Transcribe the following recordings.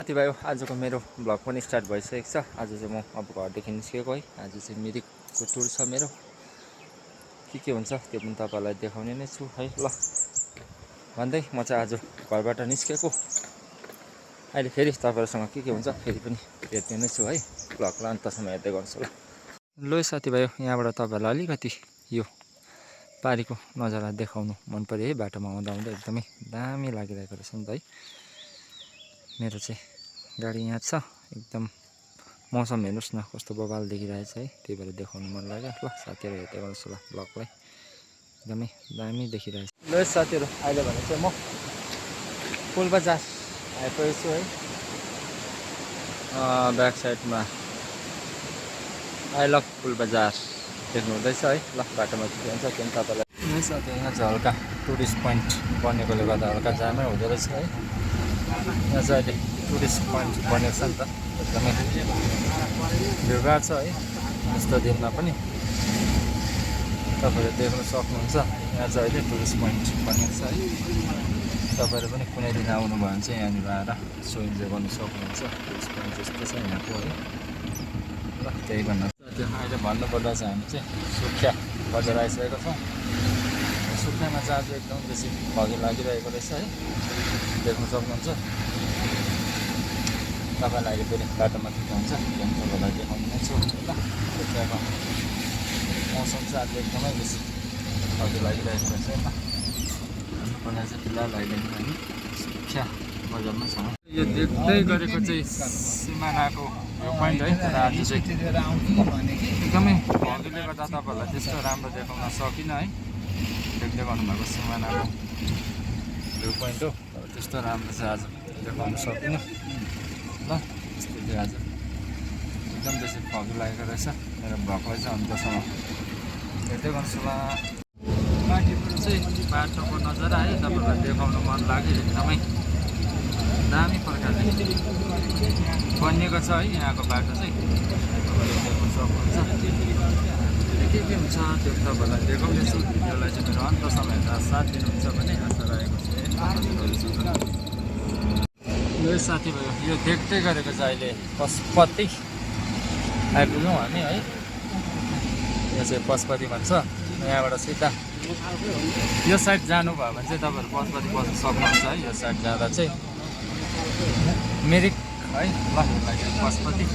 साथीभाइ आजको मेरो भ्लग पनि स्टार्ट भइसकेको छ। आज चाहिँ म अब घरदेखि निस्केको है। आज चाहिँ मिरिकको टुर छ मेरो। के हुन्छ त्यो पनि तपाईँलाई देखाउने नै छु है। ल भन्दै म चाहिँ आज घरबाट निस्केको। अहिले फेरि तपाईँहरूसँग के हुन्छ फेरि पनि भेट्ने नै छु है। भ्लगलाई अन्तसम्म हेर्दै गर्नुहोस् ल। ल साथीभाइ यहाँबाट तपाईँहरूलाई अलिकति यो पारीको नजारा देखाउनु मन पर्यो है। बाटोमा आउँदा आउँदा एकदमै दामी लागिरहेको रहेछ नि त है। मेरो चाहिँ गाडी यहाँ छ एकदम। मौसम हेर्नुहोस् न कस्तो बबाल देखिरहेछ है। त्यही भएर देखाउनु मन लाग्यो। ल साथीहरू हेर्दै गर्नुहोस् ल ब्लगलाई। एकदमै दामी देखिरहेछ। ल साथीहरू अहिले भने चाहिँ म पुलबजार आइपुगेको छु है। ब्याक साइडमा आई लभ पुलबजार देख्नु हुँदैछ है। ल बाटोमा के हुन्छ त्यो पनि तपाईँलाई यही साथी। यहाँ चाहिँ हल्का टुरिस्ट पोइन्ट बनेकोले गर्दा हल्का जामै हुँदो रहेछ है। यहाँ चाहिँ अहिले टुरिस्ट पोइन्ट बनेको छ नि त। एकदमै भिडभाड छ है यस्तो दिनमा पनि। तपाईँहरूले देख्न सक्नुहुन्छ यहाँ चाहिँ अहिले टुरिस्ट पोइन्ट बनेको छ है। तपाईँहरू पनि कुनै दिन आउनुभयो भने चाहिँ यहाँनिर आएर सो इन्जोय गर्नु सक्नुहुन्छ। टुरिस्ट पोइन्ट जस्तो छ यहाँको है। ल त्यही भन्न त्यो अहिले भन्नुपर्दा चाहिँ हामी चाहिँ सुखिया बजार आइसकेको छौँ। सुखियामा चाहिँ आज एकदम बेसी भगी लागिरहेको रहेछ है। देख्न सक्नुहुन्छ। तपाईँलाई अहिले फेरि बाटोमा के हुन्छ त्यो पनि तपाईँलाई देखाउनु नै छु ल। सुखियाको मौसम चाहिँ आज एकदमै बेसी भगी लागिरहेको रहेछ ल। भन्नुपर्दा चाहिँ फिलहाल अहिले हामी सुखिया बजारमा छौँ। यो देख्दै गरेको चाहिँ सिमानाको यो पोइन्ट है। तर आज चाहिँ एकदमै भगीले गर्दा तपाईँहरूलाई त्यस्तो राम्रो देखाउन सकिनँ है। देख्दै गर्नुभएको सिमानाको भ्यू पोइन्ट हो। तर त्यस्तो राम्रो चाहिँ आज देखाउन सकिनँ ल। त्यस्तो चाहिँ आज एकदम बेसी फगी लागेको रहेछ। मेरो भ्लगलाई चाहिँ अन्तसम्म हेर्दै गर्नुहोस् ल। बाँकी कुरो चाहिँ बाटोको नजारा है तपाईँहरूलाई देखाउन मन लाग्यो। एकदमै दामी प्रकारले बनिएको छ है यहाँको बाटो चाहिँ। तपाईँले देख्न सक्नुहुन्छ। के हुन्छ त्यो तपाईँहरूलाई देखाउनेछु। भिडियोलाई चाहिँ मेरो अन्तसम्म हेर्दा साथ दिनुहुन्छ भने आशा रहेको छ। यो साथीभाइ यो देख्दै गरेको चाहिँ अहिले पशुपति आइपुग्यौँ हामी है। यो चाहिँ पशुपति भन्छ। यहाँबाट सिधा यो साइड जानुभयो भने चाहिँ तपाईँहरू पशुपति बस्न सक्नुहुन्छ है। यो साइड जाँदा चाहिँ मिरिक है। ल पशुपति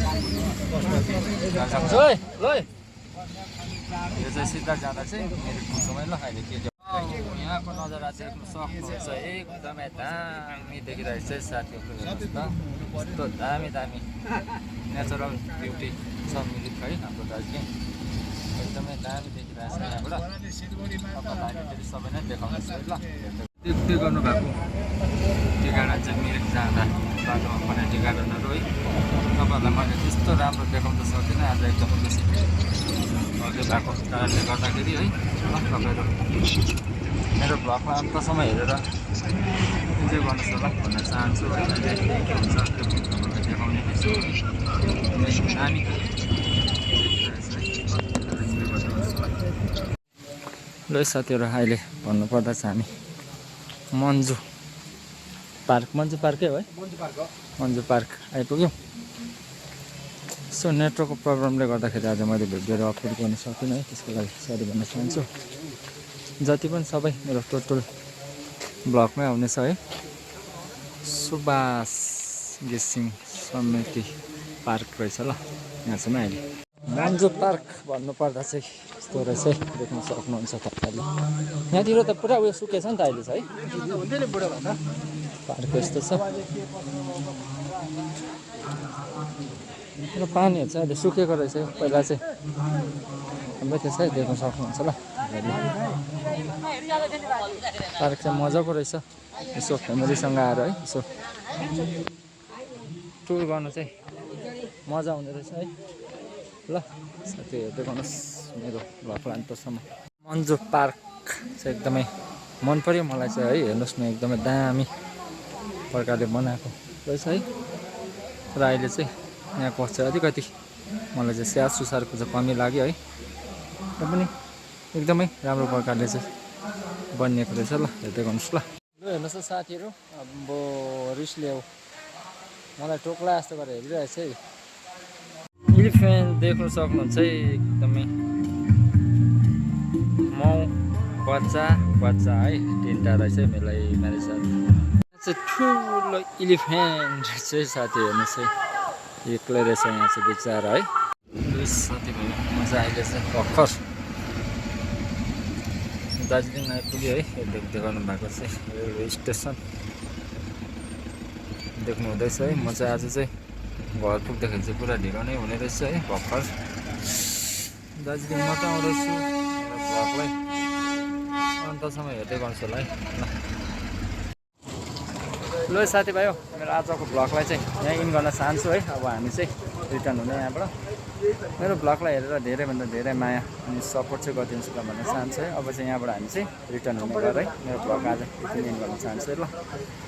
यो चाहिँ सिधा जाँदा चाहिँ मिरिक पुग्छौँ है। ल अहिले के यहाँको नजारा देख्न सक्नुहुन्छ। एकदमै दामी देखिरहेको छ साथीहरू हेर्नुहोस् त। कस्तो दामी दामी नेचरल ब्युटी छ मिरिक है हाम्रो दार्जिलिङ। एकदमै दामी देखिरहेको छ यहाँबाट। तपाईँलाई फेरि सबै नै देखाउनुहोस् है ल। देख्दै गर्नुभएको टी गार्डन चाहिँ मिरिक जाँदा बाटोमा पनि टी गार्डनहरू है। तपाईँहरूलाई मैले त्यस्तो राम्रो देखाउन सक्दिनँ आज एकदमै बेसी भग्यो भएको कारणले गर्दाखेरि है। तपाईँहरू मेरो भ्लगमा अन्तसम्म हेरेर इन्जोय गर्नुहोस् होला भन्न चाहन्छु है। के हुन्छ त्यो तपाईँलाई देखाउने नै छु। नानी ल साथीहरू अहिले भन्नुपर्दा चाहिँ हामी मन्जु पार्कै हो है। मन्जु पार्क आइपुग्यौँ। सो नेटवर्कको प्रब्लमले गर्दाखेरि आज मैले भिडियोहरू अपलोड गर्न सकिनँ है। त्यसको लागि सरी भन्न चाहन्छु। जति पनि सबै मेरो टोटल ब्लगमै आउनेछ है। सुभाष घिसिङ समिति पार्क रहेछ ल। यहाँ चाहिँ अहिले मन्जु पार्क भन्नुपर्दा चाहिँ यस्तो रहेछ है। देख्न सक्नुहुन्छ तपाईँले। यहाँतिर त पुरा उयो सुकेछ नि त अहिले चाहिँ है। पार्क यस्तो छ र पानीहरू चाहिँ अहिले सुकेको रहेछ। पहिला चाहिँ हाम्रो त्यसै देख्न सक्नुहुन्छ ल। पार्क चाहिँ मजाको रहेछ। यसो फ्यामिलीसँग आएर है यसो टुर गर्नु चाहिँ मजा आउने रहेछ है। ल साथी हेर्दै गर्नुहोस् मेरो भ्लगलाई अन्तसम्म। मन्जु पार्क चाहिँ एकदमै मन पर्यो मलाई चाहिँ है। हेर्नुहोस् न एकदमै दामी प्रकारले बनाएको रहेछ है। र अहिले चाहिँ यहाँको चाहिँ अलिकति मलाई चाहिँ स्याहार सुसारको चाहिँ कमी लाग्यो है। र पनि एकदमै राम्रो प्रकारले चाहिँ बनिएको रहेछ ल। हेर्दै गर्नुहोस् ल। हेर्नुहोस् त साथीहरू अब रिस ल्याऊ मलाई टोक्ला जस्तो गरेर हेरिरहेछ है इलिफेन्ट देख्न सक्नुहुन्छ है एकदमै माउ बच्चा बच्चा है 3टा रहेछ मेलाई मेरो साथ ठुलो इलिफेन्ट चाहिँ साथी हेर्नुहोस् है एक्लै रहेछ यहाँ चाहिँ बिचरा है साथीभाइ म चाहिँ अहिले चाहिँ भर्खर दार्जिलिङ आइपुग्यो है देखाउनु भएको चाहिँ रेलवे स्टेसन देख्नु हुँदैछ है म चाहिँ आज चाहिँ घर पुग्दाखेरि चाहिँ पुरा ढिलो नै हुने रहेछ है भर्खर दार्जिलिङ मात्र आउँदैछु मेरो भ्लगलाई अन्तसम्म हेर्दै गर्छु होला है ल साथीभाइ मेरो आजको भ्लगलाई चाहिँ यहाँ इन गर्न चाहन्छु है अब हामी चाहिँ रिटर्न हुने यहाँबाट मेरो भ्लगलाई हेरेर धेरैभन्दा धेरै माया अनि सपोर्ट चाहिँ गरिदिनुहोस् भन्न चाहन्छु है अब चाहिँ यहाँबाट हामी चाहिँ रिटर्न हुने गरेर है मेरो भ्लग आज यति इन गर्न चाहन्छु है ल